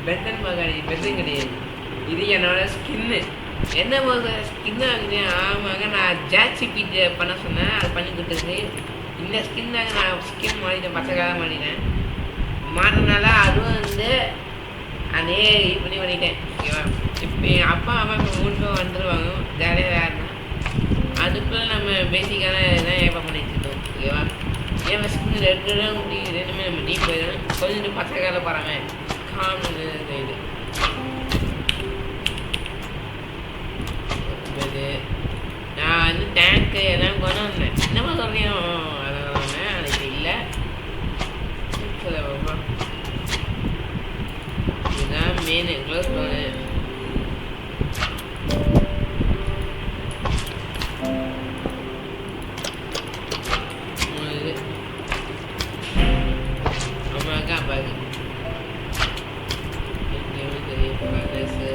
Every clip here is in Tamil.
பெத்தன் மகாடி பெத்தன் கிடையாது. இது என்னோட ஸ்கின்னு. என்ன போது ஸ்கின்னு ஆகுது. ஆமாங்க, நான் ஜாக்ஸி பீட் பண்ண சொன்னேன், அது பண்ணி கொடுத்தது. இந்த ஸ்கின் தாங்க நான் ஸ்கின் மாறிட்டேன், பச்சைக்காக மாறினேன். மாறினால அதுவும் வந்து அதே இது பண்ணிட்டேன். ஓகேவா? இப்போ என் அப்பா அம்மா இப்போ 3 பேர் வந்துடுவாங்க, ஜாலியாக யாருன்னா அதுக்குள்ளே நம்ம பேசிக்கான இதெல்லாம் ஏப்பா பண்ணிட்டு இருக்கோம். ஓகேவா? ஏன் ஸ்கின் ரெண்டுமே நம்ம டீப் போயிடும். கொஞ்சம் பச்சைக்கால போகிறாங்க காமன் இது. நான் வந்து டேங்க்கு எல்லாம் கொண்டு வந்தேன். என்னமா சொல்கிறேன் அதெல்லாம் அதுக்கு இல்லை. சொல்லுப்பா, இதுதான் மெயின் க்ளோஸ் பண்ணு. அம்மாக்கா அப்பாக்கு தெரிய பழசு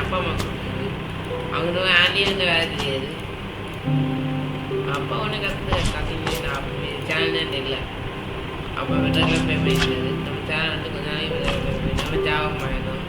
அப்பா அம்மா கொடுத்தது. அவங்க ஆண்டியிருந்து வேலை தெரியாது. அப்பா ஒன்று கற்றுங்க நான் சேனல் தெரியல. அப்பா ரெகுலர் பே பண்ணிடுறது. நம்ம சேனல் வந்து கொஞ்ச நாளைக்கு ரெகுலர் பே பண்ணி நம்ம ஜாபம் பண்ணிடணும்.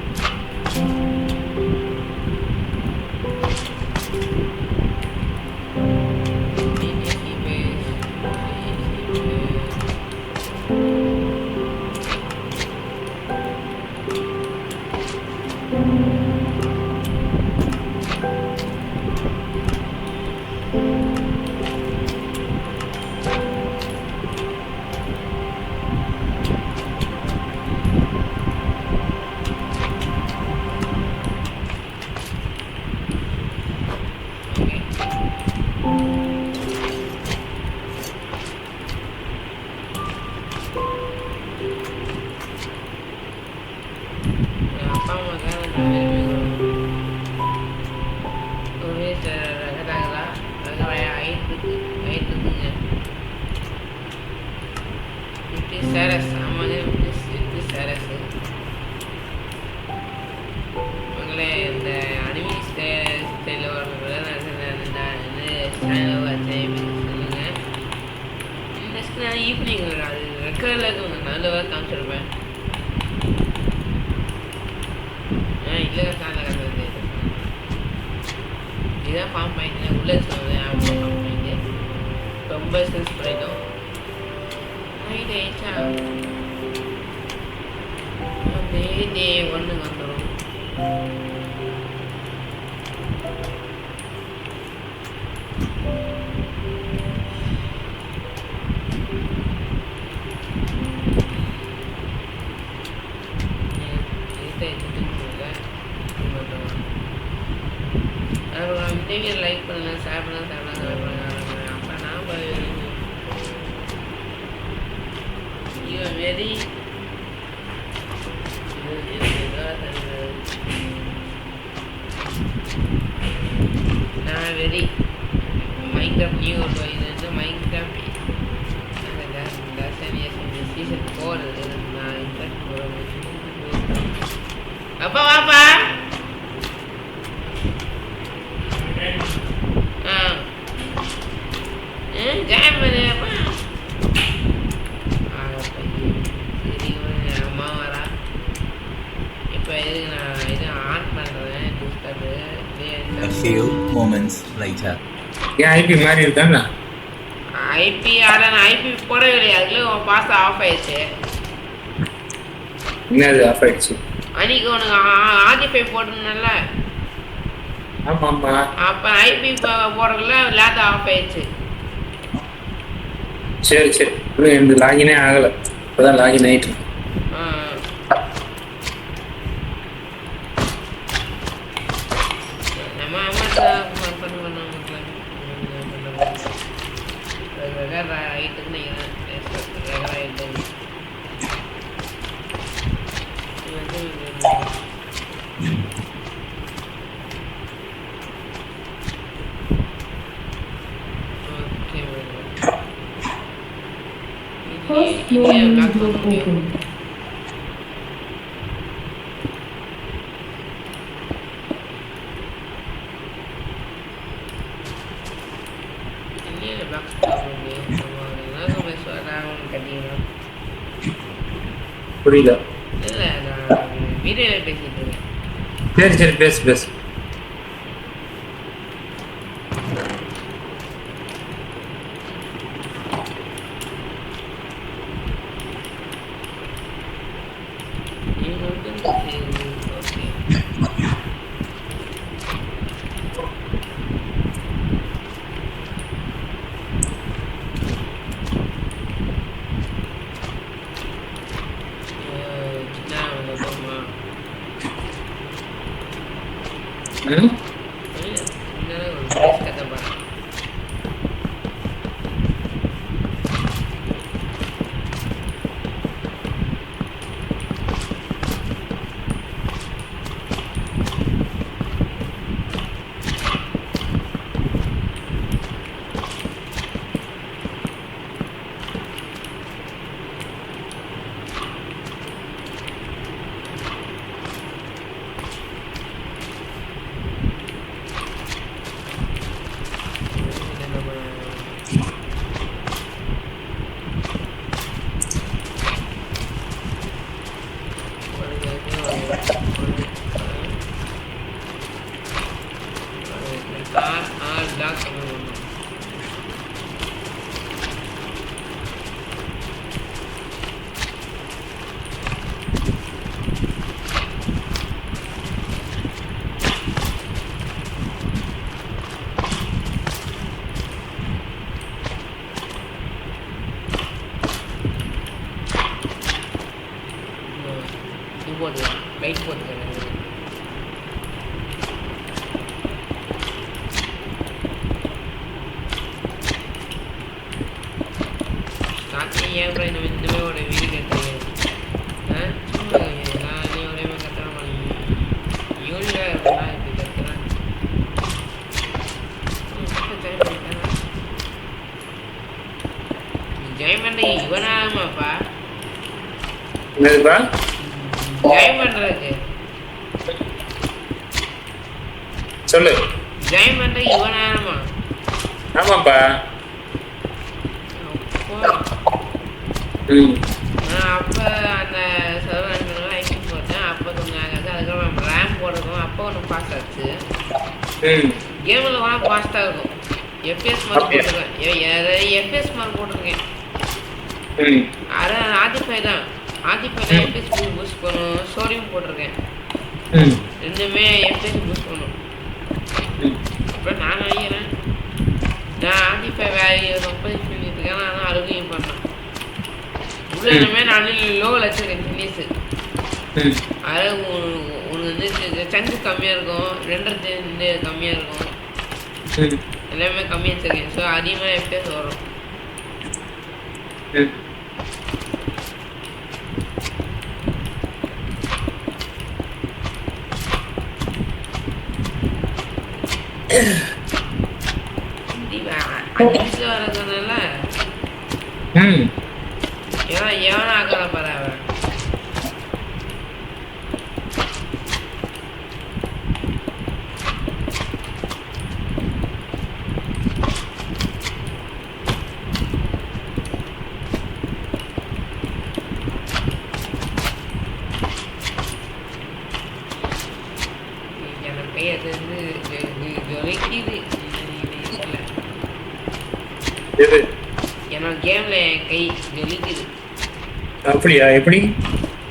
ஈவினிங் அது ரெக்கரில் நல்ல காமிச்சிருப்பேன். இல்லை காலைல கட்டுறது இதுதான் ஃபார்ம் பாயிண்ட். உள்ளே சொல்லுவேன் ஃபார்ம் பாயிண்ட் ரொம்ப சென்ஸ் பண்ணிட்டோம். நைட் ஆயிடுச்சா அப்படியே டே 1 வந்துடும். நீங்கள் லைக் பண்ணுங்கள், ஷேர் பண்ணுங்கள். அப்போ நான் வெரி நான் வெரி மைன்கிராஃப்ட் நியூ இது வந்து மைன்கிராஃப்ட் சீசன் 4 நான் இன்ட்ரெஸ்ட் போகிறேன். அப்பா வாப்பா. ஜாயின் பண்ணியப்பா. அம்மா வரா. இப்போ இதுக்கு நான் இது ஆன் பண்ணுறேன். A few moments later. ஏன் ஐபி மாதிரி இருக்காங்க? ஐபி ஆனால் ஐபி போடவில்லை. அதுக்குள்ள பாஸ் ஆஃப் ஆயிடுச்சு. என்னது ஆஃப் ஆயிடுச்சு? அன்னைக்கு உனக்கு ஆர்டிஃபை போட்டுருந்தல. ஆமாம்மா. அப்போ ஐபி போடுறதுல லேட் ஆஃப் ஆயிடுச்சு. சரி சரி, எனக்கு லாகினே ஆகலை. இப்போதான் லாகின் ஆகிட்டு. நம்ம அம்மா ஆகிட்டுன்னு Close your main door open. புரியல. இல்ல நான் வீடியோல பேசிட்டு இருக்கேன். சரி சரி பேசு பேசு. ம் லைட் போட்டு ஸ்டார்டிங் ஏன் ப்ரோ இந்த மாதிரி ஒரு வீடு கேட்டீங்க சும்மா நீ ஒரே மாதிரி கத்துறான் யூனியா இருக்கலாம் இப்படி கத்துறான் ஜெயம் பண்ண இவனாமாப்பா என்னதுப்பா? ஜெயம் பண்றதுக்கு சொல்லு. ஜெயம் பண்ற இவனாமா? ஆமாப்பா. அப்போ அந்த சர்வர் ஐடி போட்டேன். அப்போ கொஞ்சம் ஆகாது. அதுக்கப்புறம் ரேம் போடுறதும் அப்போ ஒன்று பாஸ் ஆச்சு. கேமில் கூட ஃபாஸ்ட்டாக இருக்கும். எஃப்எஸ் மார்க் போட்டிருக்கேன். எஃப்எஸ் மார்க் போட்டிருக்கேன். அதான் ஆதிஃபை தான். ஆதிஃபை தான் எஃப்எஸ் பூஸ்ட் பண்ணும். ஸ்டோரியும் போட்டிருக்கேன். ரெண்டுமே எஃப்எஸ் பூஸ்ட் பண்ணும். அப்புறம் நான் நினைக்கிறேன் நான் ஆதிஃபை வேலையை ரொம்ப யூஸ் பண்ணிட்டு இருக்கேன். நான் அழுகையும் பண்ணேன். உள்ளமே நான் லோவில் வச்சுருக்கேன் ஃபினிஷு. அதாவது உனக்கு வந்து சஞ்சு கம்மியாக இருக்கும், ரெண்டரை கம்மியாக இருக்கும், எல்லாமே கம்மியாக வச்சுருக்கேன். ஸோ அதிகமாக எஃப்எஸ் வரும். அஞ்சு வரதுனால எவனா ஆக்கல பாரு அவன். எனக்கு கை அது வந்து ஜொலிக்குது. என்னோட கேம்ல என் கை ஜொலிக்குது. அப்படியா? எப்படி?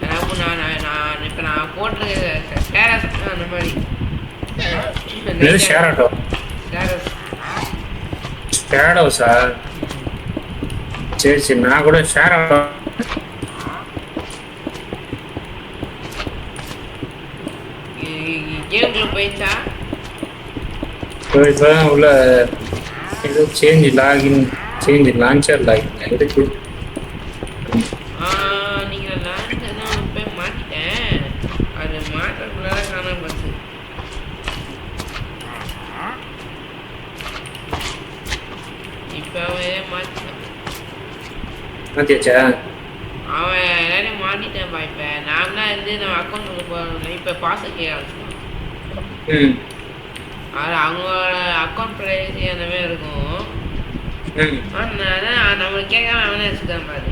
நான் இப்போ நான் போட்டிருக்க ஸ்டேரஸ் அந்த மாதிரி ஷேடோஸா? சரி சரி, நான் கூட ஷேடோ கேம்குள்ள போயிடுச்சா? இப்போதான் உள்ள ஏதோ change login change launcher login இருக்கு. நீங்கள் லான்ச்சர் தான் போய் மாட்டிட்டேன். அது மாற்றக்குள்ளார காணாம போச்சு. இப்போ அவன் மாற்றிட்டான். மாத்தியாச்சா? அவன் எல்லாரையும் மாட்டிட்டான்ப்பா. இப்போ நான் தான் இருந்து நம்ம அக்கௌண்ட்டுக்கு போகணும். இப்போ பாஸ்வேர்ட் கேட்க ஆரம்பிச்சிட்டோம். அது அவங்களோட அக்கௌண்ட் ப்ரைவசி அந்த மாதிரி இருக்கும். ஆனால் நம்மளுக்கு கேட்காம அவனே வச்சுக்கான் பாரு.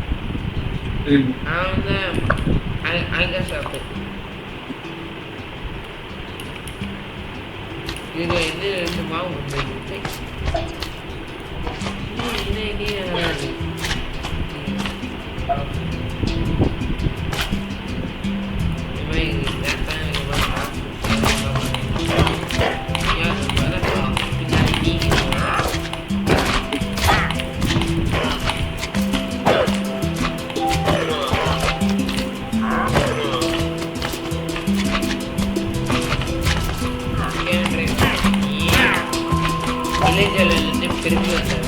அவன் தான் அங்க ஷாப்பு. இது இது ரெண்டு மாவு இது இளைஞர்லேருந்து பெருமை வந்தார்.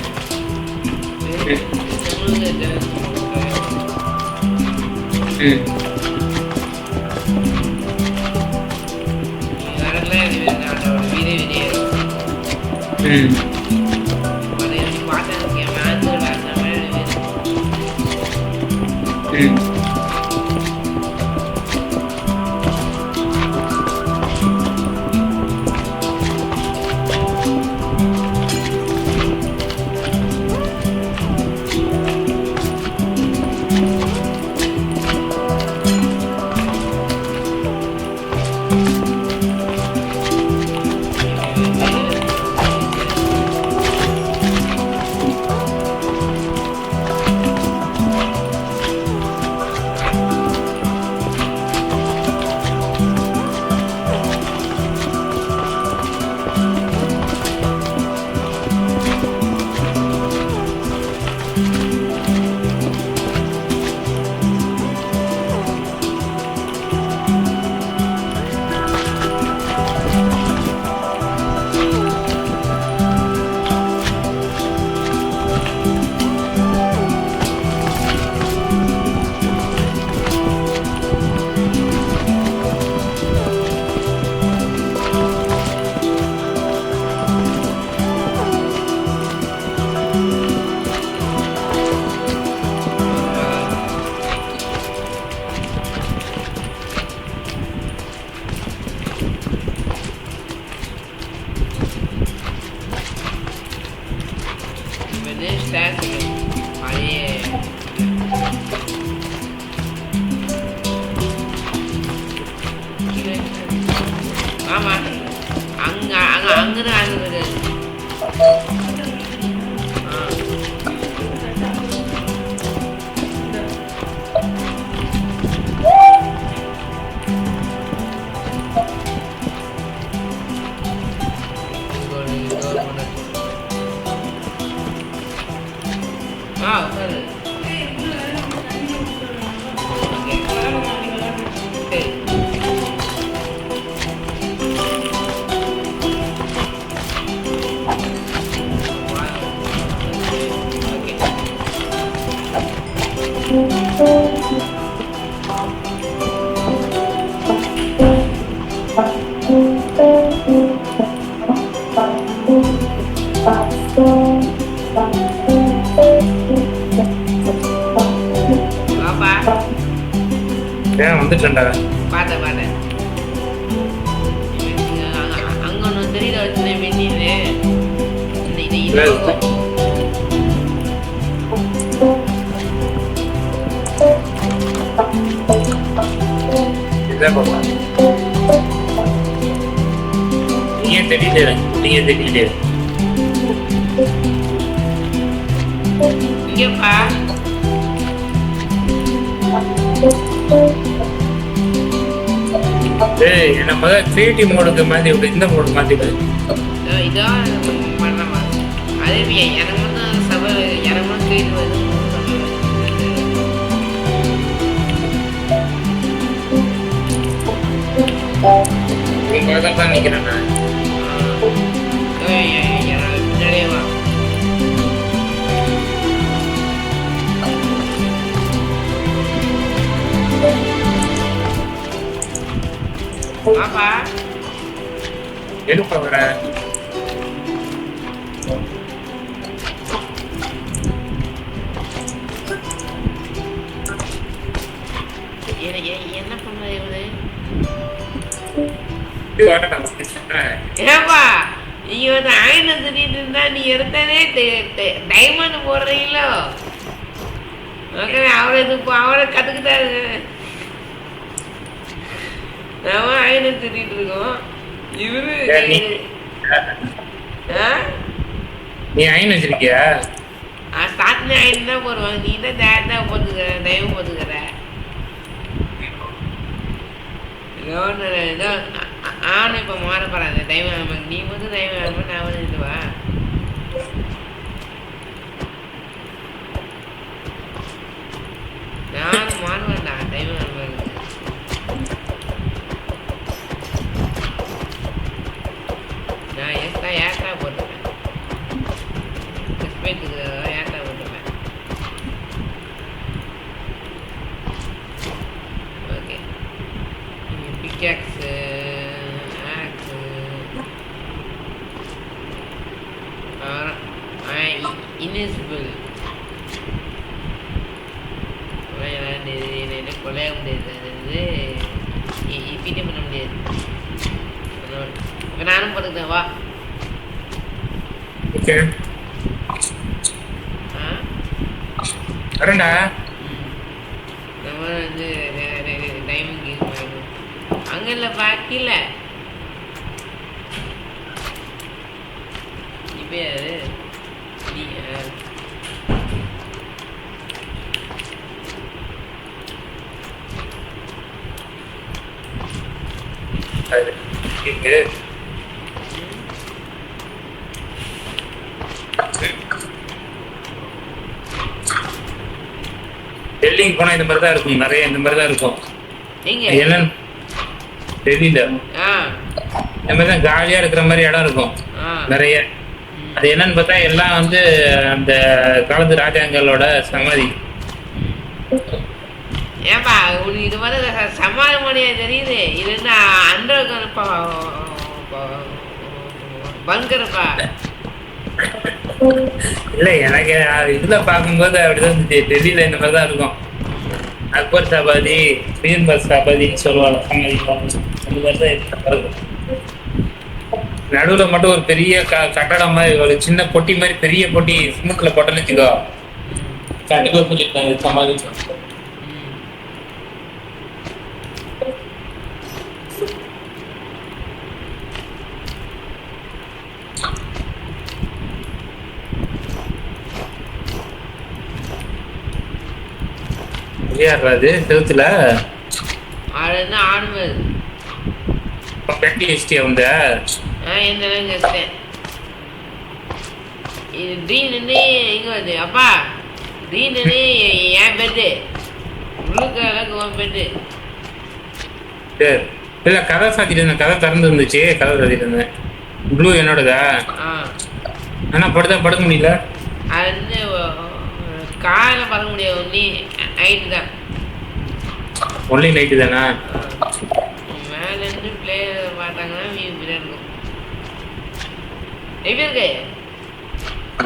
வீரே வீரே பார்த்தேன் மேட்ச் வேற மாதிரி. ஆமா அங்க அங்க அங்கதான் அங்க வந்துட்டா பார்த்தேன் பார்த்தேன். அங்க ஒன்று தெரியல வச்சு வெந்நீர் நீயே தெரியல நீயே தெரியல இங்கப்பா நம்ம கிரியேட்டிவ் மோடுக்கு மாதிரி இந்த மோடு மாத்திடு. இதான் பண்ணலாமா? அதே எனக்கு மட்டும் சவால் எனக்கு மட்டும் கிரியேட் வருது. தான் நிக்கிறேன் பின்னாடியே வா. பாப்பா எதுப்பா வர என்ன பண்ண இவரு? வேண்டாம். ஏப்பா நீங்க வந்து ஆயிரம் திட்டிட்டு இருந்தா நீ எடுத்தானே டைமண்ட் போடுறீங்களோ? அவரை இது அவரை கத்துக்கிட்டாரு. நாம ஆயிரம் திட்டிட்டு இருக்கோம். இவரு நீ அயன் வச்சிருக்கியா? ஸ்டார்ட்ல ஆயிரம் தான் போடுவாங்க. நீ தான் டேரக்டா போட்டுக்கிற டைம் போட்டுக்கிற. ஏதோ ஆனும் இப்போ மாற போறாங்க டைம் ஆகாம. நீ வந்து டைம் ஆகாம நான் வந்து இதுவா நானும் மாறுவேன்டா டைம் ஆகாம. நான் ஏட்டா போட்டுப்பேன். ஏட்டா போட்டுப்பேன். ஓகே பிக்காக்ஸு ஆக்ஸு இன்விசிபிள் என்ன கொலைய முடியாது. அது வந்து இப்பீட்டே பண்ண முடியாது. இப்போ நானும் போட்டுக்கிட்டேன் வா. வரேன்டா. நம்ம வந்து டைமிங் யூஸ் பண்ணணும். அங்கே இல்லை பாக்கில இப்போ அது டெல்லிக்கு போனா இந்த மாதிரி தான் இருக்கும். நிறைய இந்த மாதிரி தான் இருக்கும். என்னன்னு தெரியல. இந்த மாதிரி தான் காலியா இருக்கிற மாதிரி இடம் இருக்கும் நிறைய. அது என்னன்னு பார்த்தா எல்லாம் வந்து அந்த காலத்து ராஜாங்களோட சமாதி. ஏன்பா உனக்கு இது மாதிரி சமாள மொழியா தெரியுது. இது என்ன அண்டர் பங்கருப்பா? இல்ல எனக்கு இதுல பார்க்கும்போது அப்படிதான் தெரியல. இந்த மாதிரி தான் இருக்கும். அக்பர் சபாதி பீர்பல் சபாதின்னு சொல்லுவாங்க சமாதி. அந்த மாதிரி தான் இருக்கும். நடுவில் மட்டும் ஒரு பெரிய கட்டடம் மாதிரி ஒரு சின்ன பொட்டி மாதிரி பெரிய பொட்டி சிமெண்ட்ல போட்டோன்னு வச்சுக்கோ. கண்டிப்பா சொல்லியிருக்காங்க சமாதி. அது செவுத்துல அப்பா என் பெட்டு பெட்டு இல்ல கதை சாத்திட்டு இருந்தேன். கதை திறந்து இருந்துச்சு. கதை சாத்திட்டு இருந்தேன். ப்ளூ என்னோடதா? ஆனா படுக்க முடியல. அது வந்து காலைல பார்க்க முடியாது. ஒன்லி நைட்டு தான். ஒன்லி நைட்டு தானா? மேலேருந்து பிளேயர் பார்த்தாங்கன்னா வியூ இப்படிதான் இருக்கும். எப்படி இருக்கு?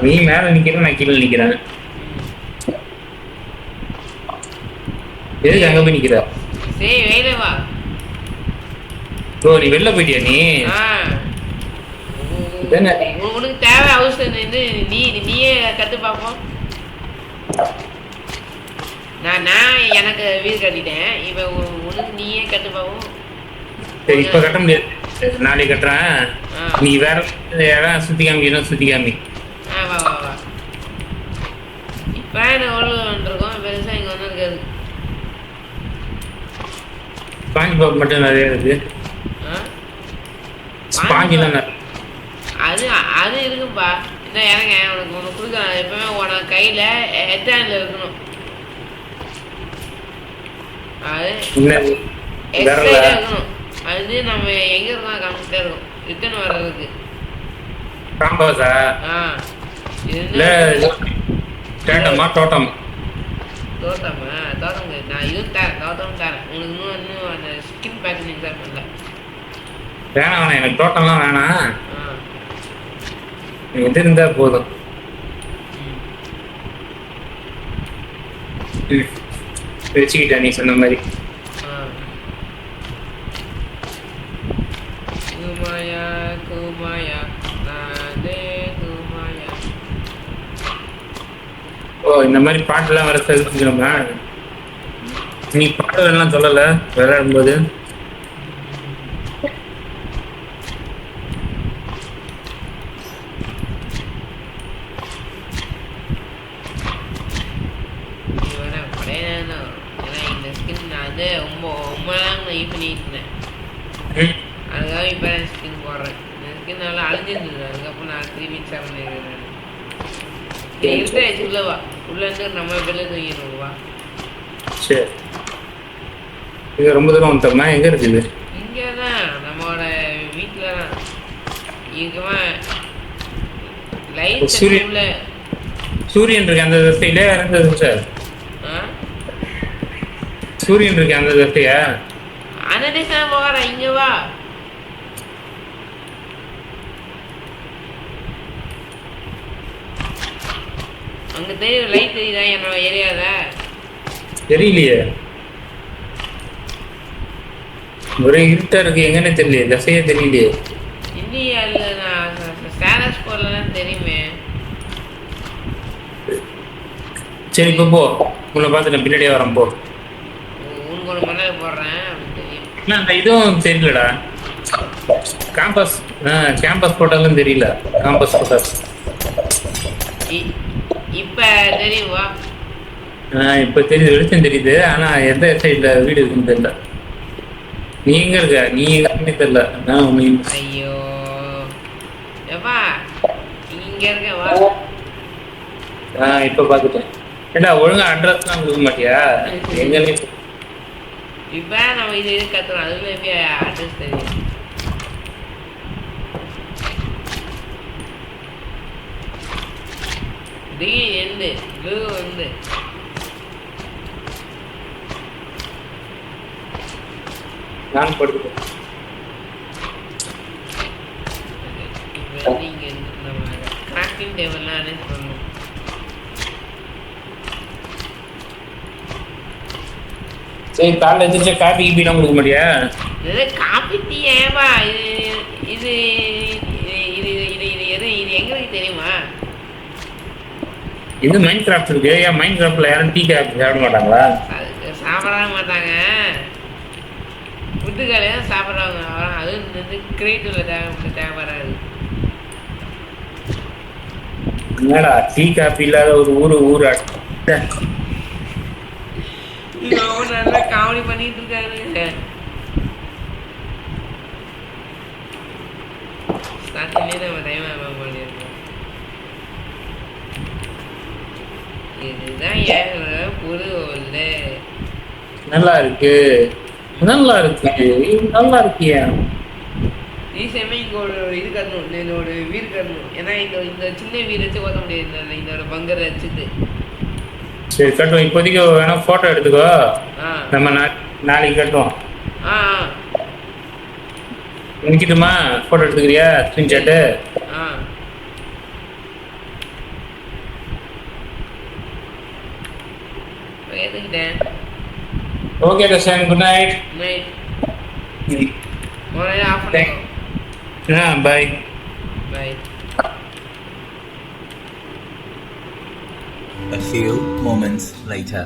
நீ மேல நிக்கிற, நான் கீழே நிக்கிறேன். எதுக்கு அங்க போய் நிக்கிற? சரி வெளியில வா. ஓ நீ வெளில போயிட்டியா நீ? உனக்கு தேவை அவசரம். நீயே கத்து பார்ப்போம். நான் எனக்கு வீடு கட்டிட்டேன். இப்போ உனக்கு நீயே கட்டு பார்ப்போம். சரி இப்போ கட்ட முடியாது. நாளைக்கு கட்டுறேன். நீ வேற இடம் சுற்றி காமிக்கணும். சுற்றி காமி. வா வா வா. இப்போ என்ன வந்துருக்கோம். பெருசாக இங்கே ஒன்றும் இருக்காது. ஸ்பாஞ்ச் பாப் மட்டும் நிறைய இருக்கு. ஸ்பாஞ்செலாம் அது அது இருக்குப்பா. இந்த எனக்கு உனக்கு ஒன்று கொடுக்கலாம். எப்பவுமே உனக்கு கையில் எட்டாண்டில் இருக்கணும். அது எக்ஸ்ட்ரா இருக்கணும். அது நம்ம எங்க இருக்கோம் காமிச்சிட்டே இருக்கும். ரிட்டர்ன் வர்றதுக்கு காம்பாஸா? டோட்டமா? தோட்டம் நான் இதுவும் தரேன். தோட்டம் தரேன் உனக்கு. இன்னும் அந்த ஸ்கின் பேக்கிங் எக்ஸாம் பண்ணல. வேணாம் எனக்கு தோட்டம்லாம் வேணாம். எது இருந்தா போதும். வச்சுக்கிட்டேன் நீ சொன்ன மாதிரி. குமாயா குமாயா நானே குமாயா. ஓ இந்த மாதிரி பாட்டுலாம் வர செஞ்சுக்கிறோமா? நீ பாடலாம் சொல்லல விளையாடும்போது. இந்த ஸ்கின் நான் அது ரொம்ப நாள் நான் யூஸ் பண்ணிட்டு இருந்தேன். அதுக்காக இப்போ நான் ஸ்கின் போடுறேன். இந்த ஸ்கின் நல்லா அழிஞ்சிருந்தது. அதுக்கப்புறம் நான் 3 வீக்ஸாக பண்ணிடுறேன். உள்ளவா உள்ளேருந்து நம்ம வெளில தூங்கிடுவா. சரி இது ரொம்ப தூரம் வந்துட்டோம்னா எங்கே இருக்குது? இங்கே தான் நம்மளோட வீட்டில் தான் இதுக்குமா லைட் உள்ள சூரியன் இருக்கு அந்த திசையிலே இருந்தது சார். சூரியன் இருக்கு அந்த திசையா? அந்த திசை போகிறேன். இங்கே வா. அங்கே தெரியும் லைட் தெரியுதா என்னோட ஏரியாத? தெரியலையே, ஒரே இருட்டா இருக்கு. எங்கன்னு தெரியலையே, திசையே தெரியலையே. இல்லையா? இல்லை நான் ஸ்டேட்டஸ் போடலாம் தெரியுமே. சரி இப்போ போ, உன்னை பார்த்து நான் பின்னாடியே வரேன் போ. உனக்கு ஒரு மணி போடுறேன் அப்படின்னு தெரியும். இல்லை அந்த இதுவும் தெரியலடா. கேம்பஸ் கேம்பஸ் போட்டாலும் தெரியல. கேம்பஸ் போட்டா இப்போ தெரியுமா? இப்போ தெரியுது, வெளிச்சம் தெரியுது. ஆனால் எந்த சைடில் வீடு இருக்குன்னு தெரியல. நீ எங்கே இருக்க? நீ எங்கே தெரியல. ஐயோ எப்பா இங்கே இருக்க வா. இப்போ பார்த்துட்டேன். ஏண்டா ஒழுங்கா அட்ரஸ்லாம் கொடுக்க மாட்டியா? எங்கன்னு இப்போ நம்ம இது கற்றுறோம். அதுல எப்படி அட்ரஸ் தெரியும்? டி எண்டு ப்ளூ வந்து நான் படுத்துட்டேன். இப்போ இங்கே நம்ம கிராஃப்டிங் டேபிள்லாம் அரேஞ்ச் பண்ணணும். சரி காலைல எழுந்திரிச்சா காஃபி கீப்பிலாம் கொடுக்க மாட்டியா? இது காப்பி டீ ஏவா? இது இது இது இது எது இது எங்களுக்கு தெரியுமா? இது மைண்ட் கிராஃப்ட் இருக்கு. ஏன் மைண்ட் கிராஃப்ட்ல யாரும் டீ காஃபி சாப்பிட மாட்டாங்களா? அதுக்கு சாப்பிட மாட்டாங்க. ஃபுட்டு கடையாக தான் சாப்பிட்றாங்க. அது வந்து கிரியேட்டிவ்ல தேவைப்படாது. என்னடா டீ காஃபி இல்லாத ஒரு ஊர் நல்லா காமெடி பண்ணிட்டு இருக்காரு. ஸ்டார்டிங்லேயே நம்ம டைம் பண்ணியிருக்கோம். இதுதான் ஏன் புது இல்லை. நல்லா இருக்கு, நல்லா இருக்கு, நல்லா இருக்கியா? ஈஸியாமே இங்கே ஒரு இது கட்டணும். என்னோட வீடு கட்டணும். ஏன்னா இந்த சின்ன வீடு வச்சு ஓட்ட முடியாது. இதோட பங்கரை வச்சுட்டு. சரி கட்டுவோம். இப்போதைக்கு வேணா ஃபோட்டோ எடுத்துக்கோ. நம்ம நாளைக்கு கட்டுவோம். நிற்கிட்டுமா? ஃபோட்டோ எடுத்துக்கிறியா? ஸ்க்ரீன்ஷாட்டு? எடுத்துக்கிட்டேன். Okay Darshan, good night. Night. Off பண்ணிக்கோ. Bye bye. A few moments later.